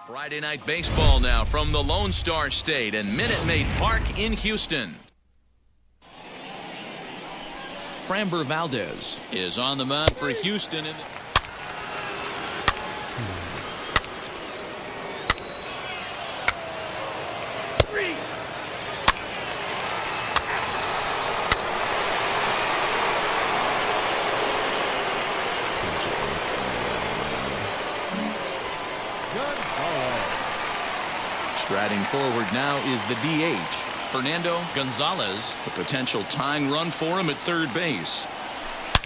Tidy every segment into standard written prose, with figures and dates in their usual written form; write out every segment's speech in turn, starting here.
Friday Night Baseball now from the Lone Star State and Minute Maid Park in Houston. Framber Valdez is on the mound for Houston. Striding forward now is the DH, Fernando Gonzalez. The potential tying run for him at third base.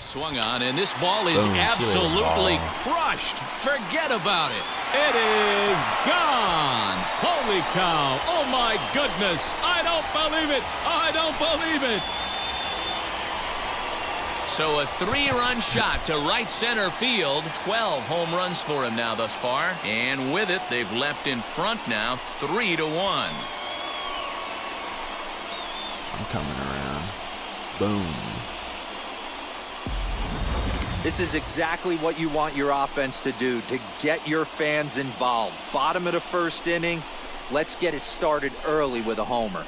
Swung on, and this ball is absolutely crushed. Forget about it. It is gone. Holy cow. Oh, my goodness. I don't believe it. I don't believe it. So a 3-run shot to right center field. 12 home runs for him now thus far. And with it, they've leapt in front now 3-1. I'm coming around. Boom. This is exactly what you want your offense to do, to get your fans involved. Bottom of the first inning, let's get it started early with a homer.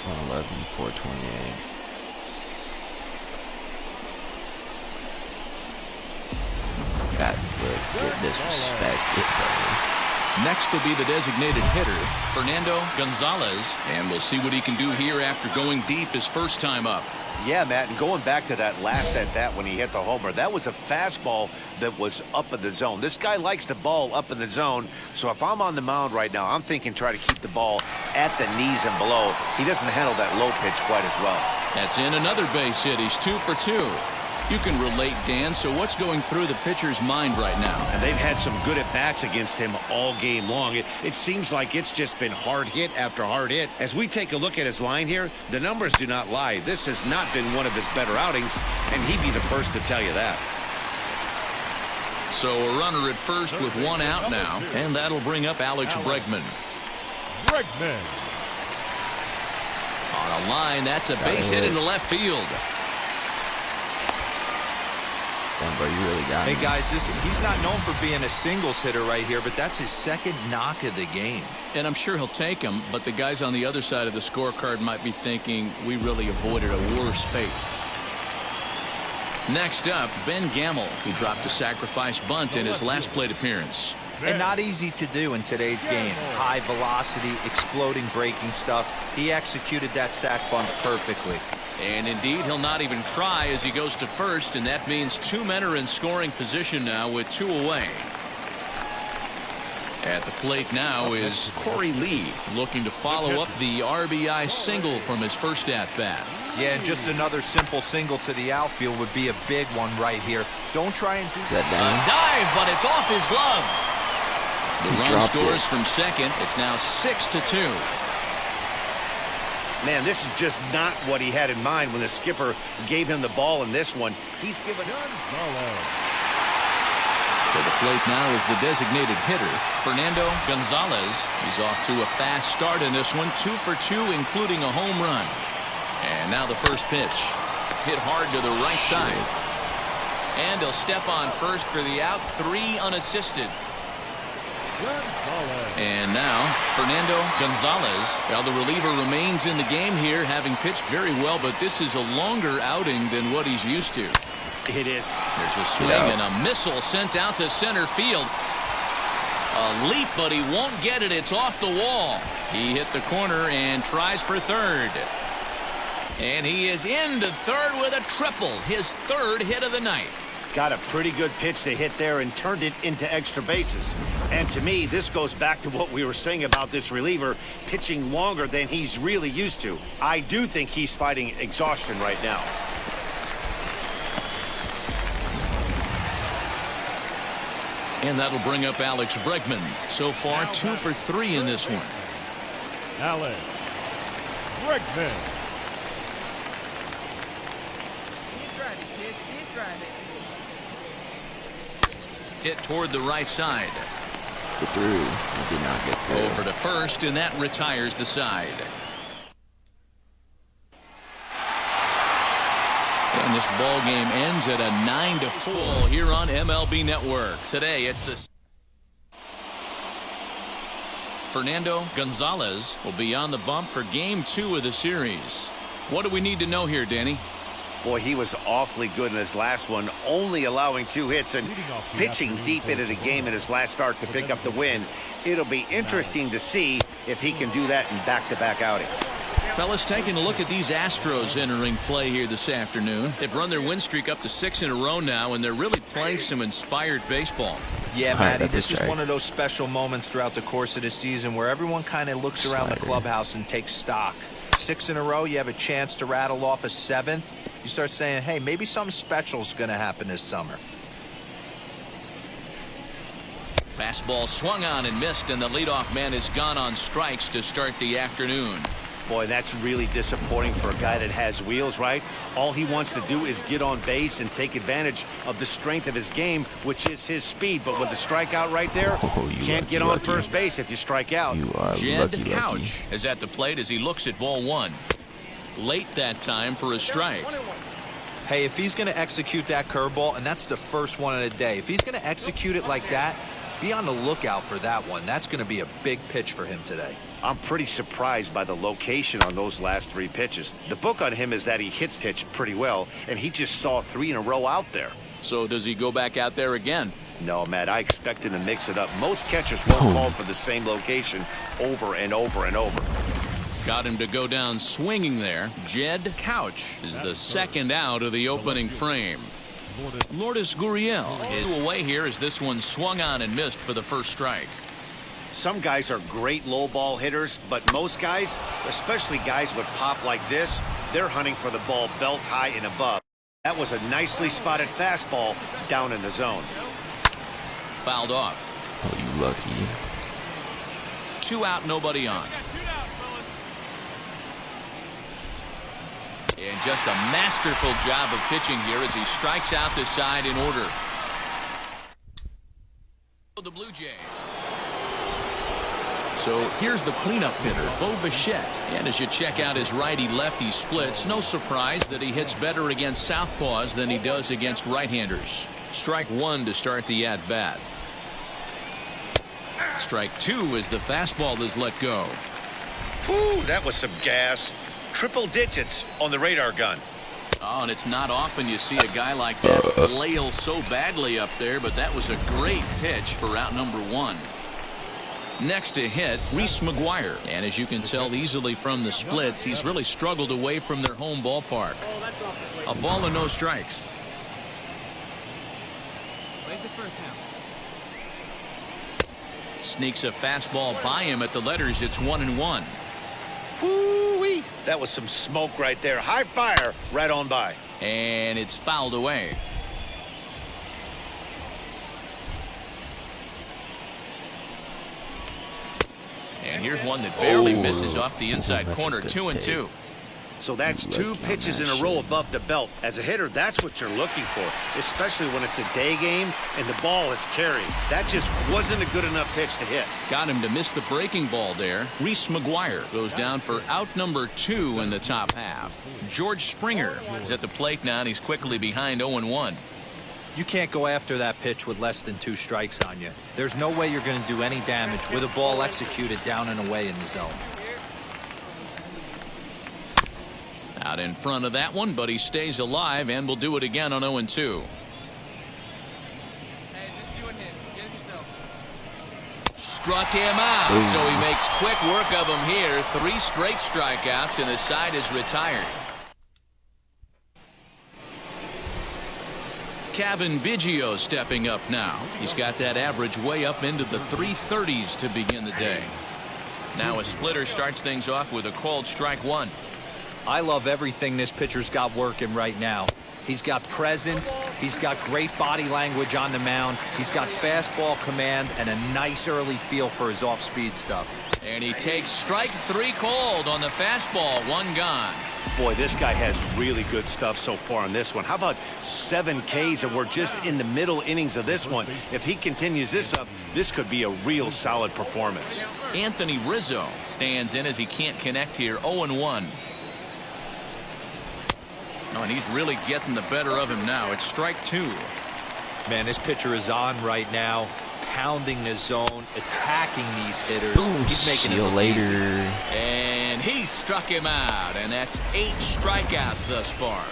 .11, 428. Got foot. Get disrespected, buddy. Next will be the designated hitter, Fernando Gonzalez, and we'll see what he can do here after going deep his first time up. Yeah, Matt, and going back to that last at-bat when he hit the homer, that was a fastball that was up in the zone. This guy likes the ball up in the zone, so if I'm on the mound right now, I'm thinking try to keep the ball at the knees and below. He doesn't handle that low pitch quite as well. That's in another base hit. He's 2 for 2. You can relate, Dan, so what's going through the pitcher's mind right now? And they've had some good at-bats against him all game long. It seems like it's just been hard hit after hard hit. As we take a look at his line here, the numbers do not lie. This has not been one of his better outings, and he'd be the first to tell you that. So a runner at first with 1 out now, and that'll bring up Alex Bregman. On a line, that's a base hit into left field. Bro, you really got Hey, me. guys, he's not known for being a singles hitter right here, but that's his second knock of the game. And I'm sure he'll take him, but the guys on the other side of the scorecard might be thinking we really avoided a worse fate. Next up, Ben Gamel, who dropped a sacrifice bunt in his last plate appearance. And not easy to do in today's game. High velocity, exploding breaking stuff. He executed that sac bunt perfectly. And indeed, he'll not even try as he goes to first, and that means 2 men are in scoring position now with 2 away. At the plate now is Corey Lee, looking to follow up the RBI single from his first at-bat. Yeah, and just another simple single to the outfield would be a big one right here. Don't try and do that. A dive, but it's off his glove. The run scores from second. It's now 6-2. Man, this is just not what he had in mind when the skipper gave him the ball in this one. He's given up. To the plate now is the designated hitter, Fernando Gonzalez. He's off to a fast start in this one, 2 for 2, including a home run. And now the first pitch. Hit hard to the right side. And he'll step on first for the out, 3 unassisted. And now Fernando Gonzalez. Well, the reliever remains in the game here, having pitched very well, but this is a longer outing than what he's used to. It is. There's a swing and a missile sent out to center field. A leap, but he won't get it. It's off the wall. He hit the corner and tries for third. And he is into third with a triple, his 3rd hit of the night. Got a pretty good pitch to hit there and turned it into extra bases. And to me, this goes back to what we were saying about this reliever pitching longer than he's really used to. I do think he's fighting exhaustion right now. And that'll bring up Alex Bregman. So far, 2 for 3 in this one. Alex Bregman. Hit toward the right side. Through. He did not get through. Over to first, and that retires the side. And And this ball game ends at a 9-4 here on MLB Network. Today, it's the Fernando Gonzalez will be on the bump for Game 2 of the series. What do we need to know here, Danny? Boy, he was awfully good in his last one, only allowing 2 hits and pitching deep into the game in his last start to pick up the win. It'll be interesting to see if he can do that in back-to-back outings. Fellas, taking a look at these Astros entering play here this afternoon. They've run their win streak up to 6 in a row now, and they're really playing some inspired baseball. Yeah, All right, Matty, that's a this is strike. one of those special moments throughout the course of the season where everyone kind of looks around the Slider. clubhouse and takes stock. 6 in a row, you have a chance to rattle off a 7th. You start saying, hey, maybe something special is going to happen this summer. Fastball swung on and missed, and the leadoff man is gone on strikes to start the afternoon. Boy, that's really disappointing for a guy that has wheels, right? All he wants to do is get on base and take advantage of the strength of his game, which is his speed. But with the strikeout right there, Oh, you can't lucky, get on lucky. first base if you strike out. You are Jed lucky. Couch is at the plate as he looks at ball 1. Late that time for a strike. Hey, if he's going to execute that curveball, and that's the first one of the day, if he's going to execute it like that, be on the lookout for that one. That's going to be a big pitch for him today. I'm pretty surprised by the location on those last 3 pitches. The book on him is that he hits pitch pretty well, and he just saw 3 in a row out there. So does he go back out there again? No, Matt, I expect him to mix it up. Most catchers won't call for the same location over and over and over. Got him to go down swinging there. Jed Couch is the second out of the opening frame. Lourdes Gurriel is away here as this one swung on and missed for the first strike. Some guys are great low ball hitters, but most guys, especially guys with pop like this, they're hunting for the ball belt high and above. That was a nicely spotted fastball down in the zone. Fouled off. Oh, you lucky. 2 out, nobody on. And just a masterful job of pitching here as he strikes out the side in order. The Blue Jays. So here's the cleanup hitter, Bo Bichette. And as you check out his righty-lefty splits, no surprise that he hits better against southpaws than he does against right-handers. Strike 1 to start the at-bat. Strike 2 as the fastball is let go. Whew, that was some gas. Triple digits on the radar gun. Oh, and it's not often you see a guy like that flail so badly up there, but that was a great pitch for out number 1. Next to hit, Reese McGuire. And as you can tell easily from the splits, he's really struggled away from their home ballpark. A ball and no strikes. Sneaks a fastball by him at the letters. It's 1-1. Woo-wee. That was some smoke right there. High fire right on by. And it's fouled away. And here's one that barely misses off the inside that's a corner. good 2-2. So that's Lucky 2 on pitches in that a row shit. above the belt. As a hitter, that's what you're looking for, especially when it's a day game and the ball is carried. That just wasn't a good enough pitch to hit. Got him to miss the breaking ball there. Reese McGuire goes down for out number 2 in the top half. George Springer is at the plate now, and he's quickly behind 0-1. You can't go after that pitch with less than 2 strikes on you. There's no way you're going to do any damage with a ball executed down and away in the zone. Out in front of that one, but he stays alive and will do it again on 0-2. Struck him out, so he makes quick work of him here. 3 straight strikeouts, and the side is retired. Kevin Biggio stepping up now. He's got that average way up into the 330s to begin the day. Now a splitter starts things off with a called strike 1. I love everything this pitcher's got working right now. He's got presence. He's got great body language on the mound. He's got fastball command and a nice early feel for his off-speed stuff. And he takes strike 3 called on the fastball. 1 gone. Boy, this guy has really good stuff so far on this one. How about 7 Ks, and we're just in the middle innings of this one. If he continues this up, this could be a real solid performance. Anthony Rizzo stands in as he can't connect here. 0-1. No, and he's really getting the better of him now. It's strike 2. Man, this pitcher is on right now, pounding the zone, attacking these hitters. Boom, He's making see it you look later. easy. And he struck him out, and that's 8 strikeouts thus far.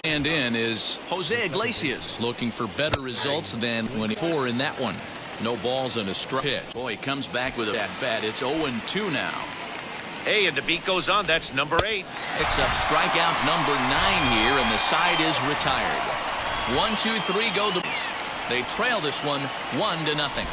And in is Jose Iglesias, looking for better results than when he 4 in that one. No balls and a strike pitch. Boy, he comes back with a bat. It's 0-2 now. Hey, and the beat goes on. That's number 8. Picks up strikeout number 9 here, and the side is retired. 1, 2, 3 go the. They trail this one 1-0.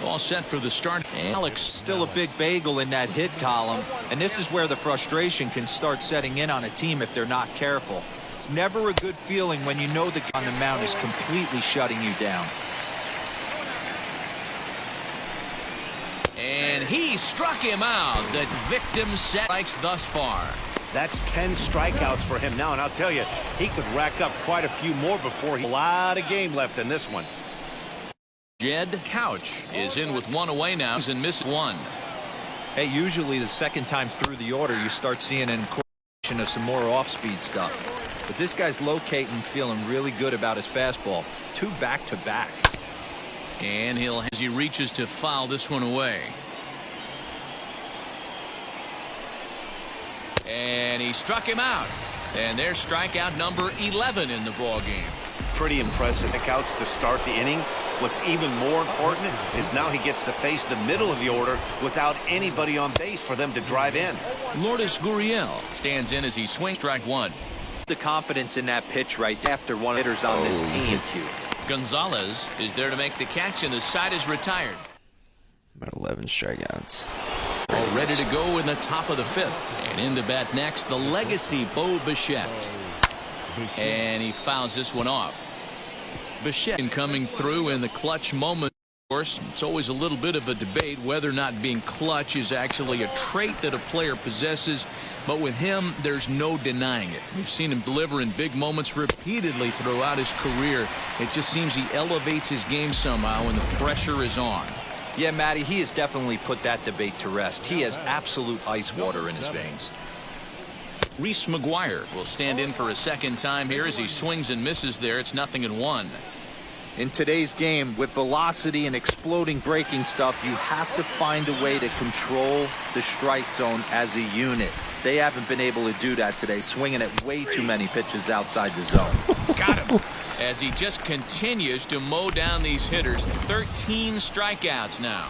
All set for the start. Alex Still a big bagel in that hit column, and this is where the frustration can start setting in on a team if they're not careful. It's never a good feeling when you know the guy on the mound is completely shutting you down. And he struck him out. That victim strikes thus far. That's 10 strikeouts for him now, and I'll tell you, he could rack up quite a few more before he. A lot of game left in this one. Jed Couch is in with 1 away now and missed 1. Hey, usually the second time through the order, you start seeing an incorporation of some more off-speed stuff. But this guy's locating, feeling really good about his fastball. 2 back-to-back. And as he reaches to foul this one away. And he struck him out. And there's strikeout number 11 in the ball game. Pretty impressive strikeouts to start the inning. What's even more important is now he gets to face the middle of the order without anybody on base for them to drive in. Lourdes Gurriel stands in as he swings strike 1. The confidence in that pitch right after one of the hitters on this team. Gonzalez is there to make the catch, and the side is retired. About 11 strikeouts. All ready to go in the top of the 5th. And in to bat next, the legacy Bo Bichette. And he fouls this one off. Bichette coming through in the clutch moment. Of course, it's always a little bit of a debate whether or not being clutch is actually a trait that a player possesses. But with him, there's no denying it. We've seen him deliver in big moments repeatedly throughout his career. It just seems he elevates his game somehow when the pressure is on. Yeah, Matty, he has definitely put that debate to rest. He has absolute ice water in his veins. Reese McGuire will stand in for a second time here as he swings and misses there. It's 0-1. In today's game, with velocity and exploding breaking stuff, you have to find a way to control the strike zone as a unit. They haven't been able to do that today, swinging at way too many pitches outside the zone. Got him. As he just continues to mow down these hitters. 13 strikeouts now.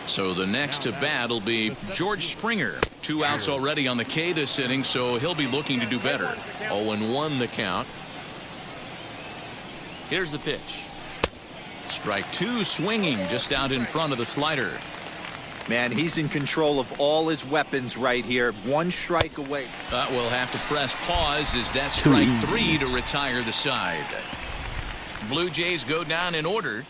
So the next to bat will be George Springer. 2 outs already on the K this inning, so he'll be looking to do better. 0-1 the count. Here's the pitch. Strike 2, swinging just out in front of the slider. Man, he's in control of all his weapons right here. 1 strike away. We'll have to press pause as that's Too strike easy. 3 to retire the side. Blue Jays go down in order.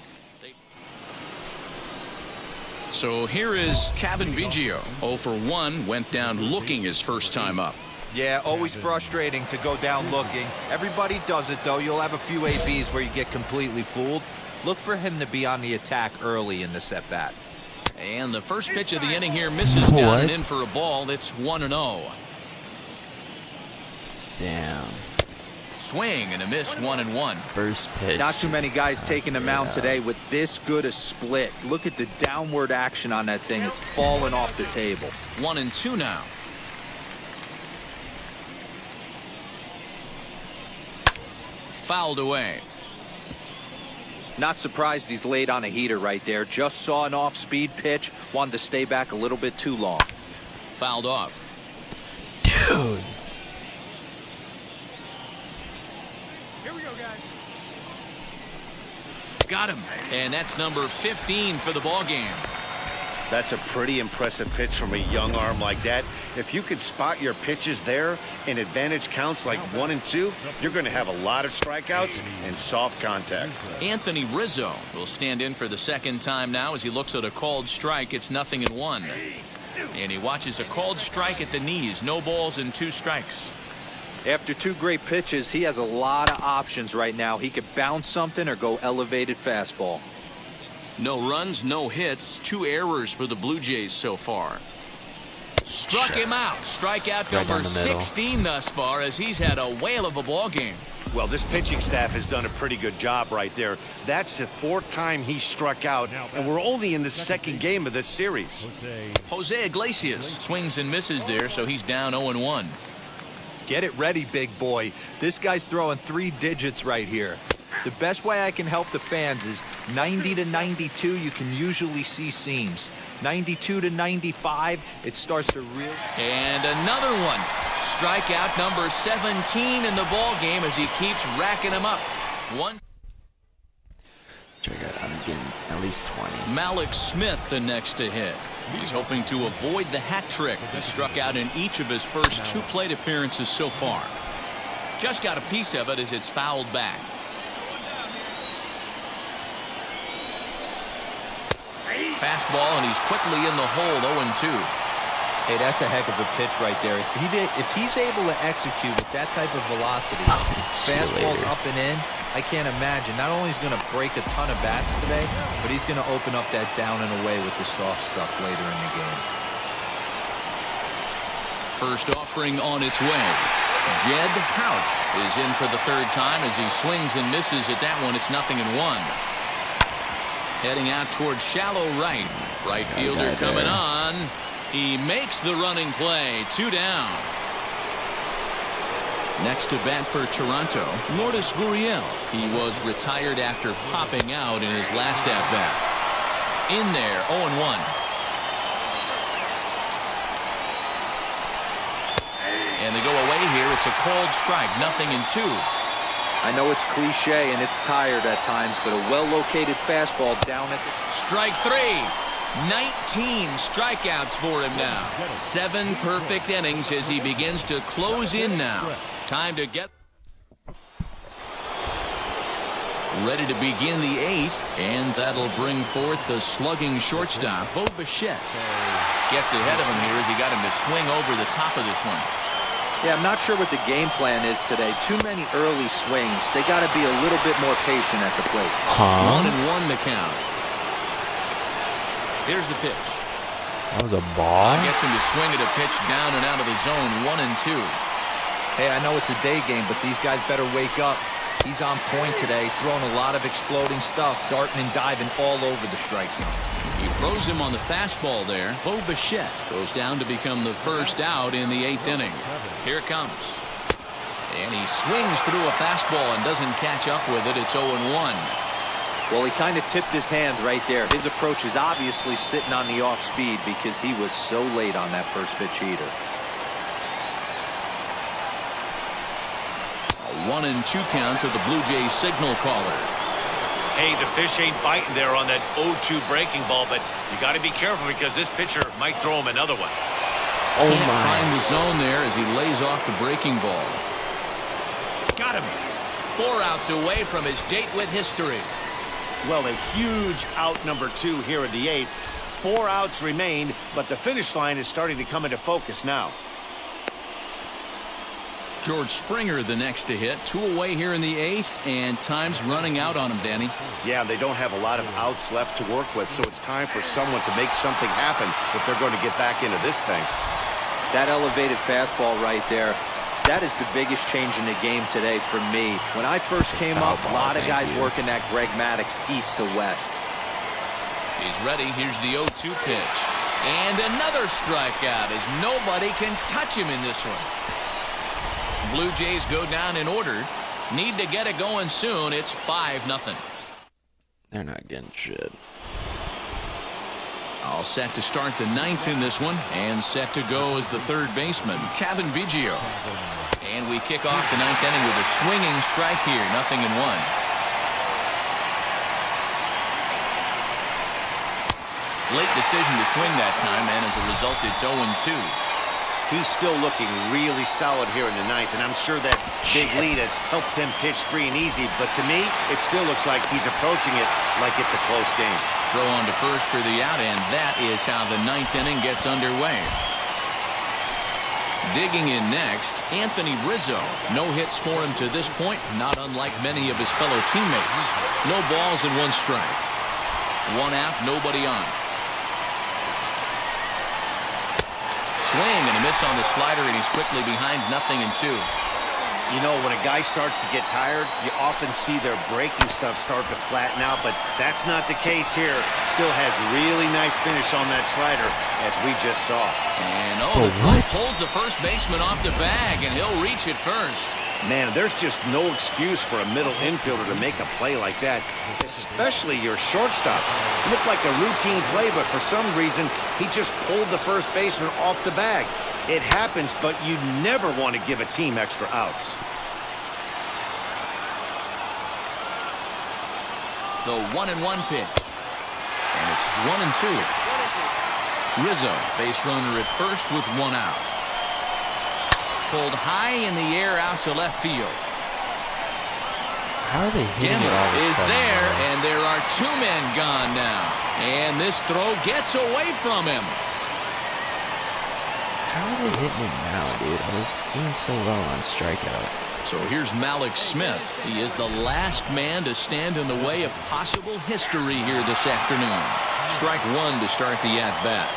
So here is Cavan Biggio. 0 for 1, went down looking his first time up. Yeah, always frustrating to go down looking. Everybody does it, though. You'll have a few ABs where you get completely fooled. Look for him to be on the attack early in this at-bat. And the first pitch of the inning here misses down and in for a ball. That's 1-0. Damn. Swing and a miss, 1-1. First pitch. Not too many guys just taking the mound today with this good a split. Look at the downward action on that thing. It's falling off the table. 1-2 now. Fouled away. Not surprised he's laid on a heater right there. Just saw an off-speed pitch. Wanted to stay back a little bit too long. Fouled off. Dude. Got him. And that's number 15 for the ball game. That's a pretty impressive pitch from a young arm like that. If you could spot your pitches there in advantage counts like 1 and 2, you're going to have a lot of strikeouts and soft contact. Anthony Rizzo will stand in for the second time now as he looks at a called strike. It's 0-1. And he watches a called strike at the knees. No balls and 2 strikes. After 2 great pitches, he has a lot of options right now. He could bounce something or go elevated fastball. No runs, no hits, 2 errors for the Blue Jays so far. Struck him out. Strikeout Right number down the middle. 16 thus far, as he's had a whale of a ball game. Well, this pitching staff has done a pretty good job right there. That's the 4th time he struck out, and we're only in the 2nd game of this series. Jose Iglesias swings and misses there, so he's down 0-1. Get it ready, big boy. This guy's throwing 3 digits right here. The best way I can help the fans is 90 to 92, you can usually see seams. 92 to 95, it starts to really... And another one. Strikeout number 17 in the ball game as he keeps racking them up. I'm getting at least 20. Malik Smith the next to hit. He's hoping to avoid the hat trick. He struck out in each of his first 2 plate appearances so far. Just got a piece of it as it's fouled back. Fastball, and he's quickly in the hole, 0-2. Hey, that's a heck of a pitch right there. If he's able to execute with that type of velocity, fastballs up and in, I can't imagine. Not only is he going to break a ton of bats today, but he's going to open up that down and away with the soft stuff later in the game. First offering on its way. Jed Couch is in for the 3rd time as he swings and misses at that one. It's 0-1. Heading out towards shallow right. Right fielder coming on. He makes the running play. 2 down. Next to bat for Toronto, Lourdes Gurriel. He was retired after popping out in his last at-bat. In there, 0-1. And they go away here. It's a called strike, 0-2. I know it's cliche and it's tired at times, but a well-located fastball down at the... Strike 3. 19 strikeouts for him now. 7 perfect innings as he begins to close in now. Time to get ready to begin the 8th, and that'll bring forth the slugging shortstop, Bo Bichette. Gets ahead of him here as he got him to swing over the top of this one. Yeah, I'm not sure what the game plan is today. Too many early swings. They got to be a little bit more patient at the plate. 1-1 the count. Here's the pitch. That was a ball? Gets him to swing at a pitch down and out of the zone, 1-2. Hey, I know it's a day game, but these guys better wake up. He's on point today, throwing a lot of exploding stuff, darting and diving all over the strike zone. He throws him on the fastball there. Bo Bichette goes down to become the first out in the 8th inning. Here it comes. And he swings through a fastball and doesn't catch up with it. It's 0-1. Well, he kind of tipped his hand right there. His approach is obviously sitting on the off speed because he was so late on that first pitch heater. A 1-2 count to the Blue Jays signal caller. Hey, the fish ain't biting there on that 0-2 breaking ball, but you got to be careful because this pitcher might throw him another one. Can't find the zone there as he lays off the breaking ball. Got him. 4 outs away from his date with history. Well, a huge out number 2 here in the 8th. 4 outs remain, but the finish line is starting to come into focus now. George Springer the next to hit. 2 away here in the 8th, and time's running out on him, Danny. Yeah, they don't have a lot of outs left to work with, so it's time for someone to make something happen if they're going to get back into this thing. That elevated fastball right there, that is the biggest change in the game today for me. When I first came up, a lot of guys working that Greg Maddux east to west. He's ready. Here's the 0-2 pitch. And another strikeout as nobody can touch him in this one. Blue Jays go down in order. Need to get it going soon. It's 5-0. They're not getting shit. All set to start the 9th in this one, and set to go as the 3rd baseman, Cavan Biggio. And we kick off the 9th inning with a swinging strike here, 0-1. Late decision to swing that time, and as a result, it's 0-2. He's still looking really solid here in the 9th, and I'm sure that big lead has helped him pitch free and easy, but to me, it still looks like he's approaching it like it's a close game. Throw on to first for the out, and that is how the 9th inning gets underway. Digging in next, Anthony Rizzo. No hits for him to this point, not unlike many of his fellow teammates. No balls and 1 strike. One out, nobody on. Swing and a miss on the slider, and he's quickly behind 0-2. You know, when a guy starts to get tired, you often see their breaking stuff start to flatten out, but that's not the case here. Still has really nice finish on that slider, as we just saw. And the throw pulls the first baseman off the bag, and he'll reach it first. Man, there's just no excuse for a middle infielder to make a play like that, especially your shortstop. It looked like a routine play, but for some reason, he just pulled the first baseman off the bag. It happens, but you never want to give a team extra outs. The 1-1 pitch. And it's 1-2. Rizzo, base runner at first with one out. Pulled high in the air out to left field. How are they hitting it all Gamble this is time, there, man? and there are two men gone now. And this throw gets away from him. How are they hitting it now, dude? I was doing so well on strikeouts. So here's Malik Smith. He is the last man to stand in the way of possible history here this afternoon. Strike one to start the at-bat.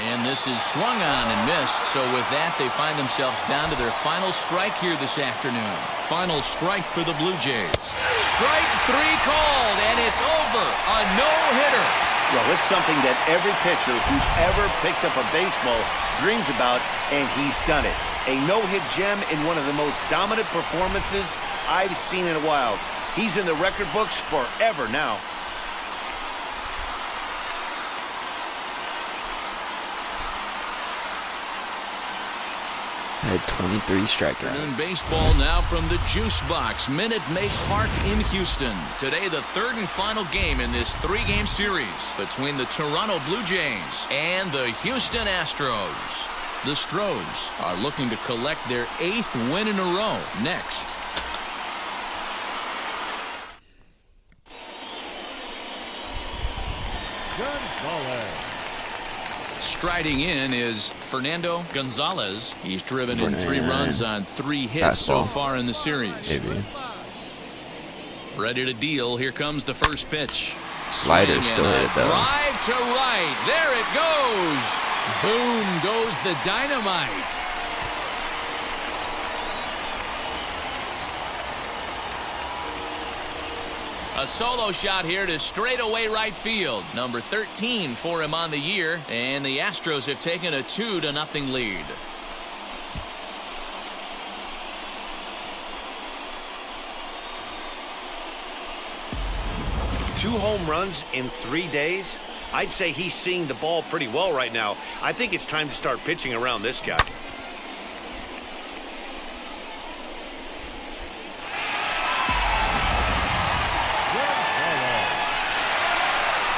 And this is swung on and missed. So with that, they find themselves down to their final strike here this afternoon. Final strike for the Blue Jays. Strike three called, and it's over. A no-hitter. Well, it's something that every pitcher who's ever picked up a baseball dreams about, and he's done it. A no-hit gem in one of the most dominant performances I've seen in a while. He's in the record books forever now. I had 23 strikeouts. Afternoon baseball now from the Juice Box, Minute Maid Park in Houston. Today, the third and final game in this three-game series between the Toronto Blue Jays and the Houston Astros. The Stros are looking to collect their 8th win in a row next. Gonzalez. Striding in is Fernando Gonzalez. He's driven in 3 runs on 3 hits so far in the series. Maybe. Ready to deal. Here comes the first pitch. Slider's still hit it, though. Drive to right. There it goes. Boom goes the dynamite. A solo shot here to straightaway right field. Number 13 for him on the year. And the Astros have taken a 2-0 lead. Two home runs in 3 days? I'd say he's seeing the ball pretty well right now. I think it's time to start pitching around this guy.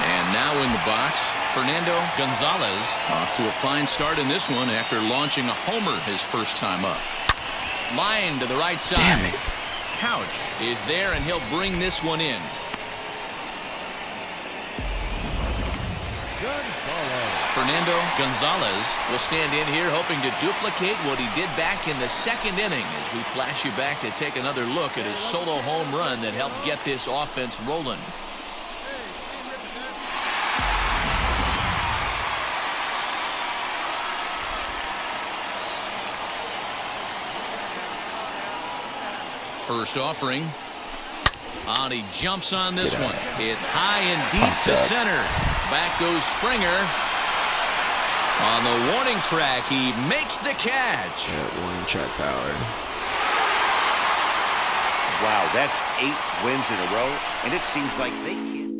And now in the box, Fernando Gonzalez off to a fine start in this one after launching a homer his first time up. Line to the right side. Damn it. Couch is there, and he'll bring this one in. Fernando Gonzalez will stand in here hoping to duplicate what he did back in the second inning as we flash you back to take another look at his solo home run that helped get this offense rolling. First offering. And he jumps on this one. It's high and deep to center. Back goes Springer. On the warning track, he makes the catch. Yeah, warning track powered. Wow, that's 8 wins in a row, and it seems like they can't.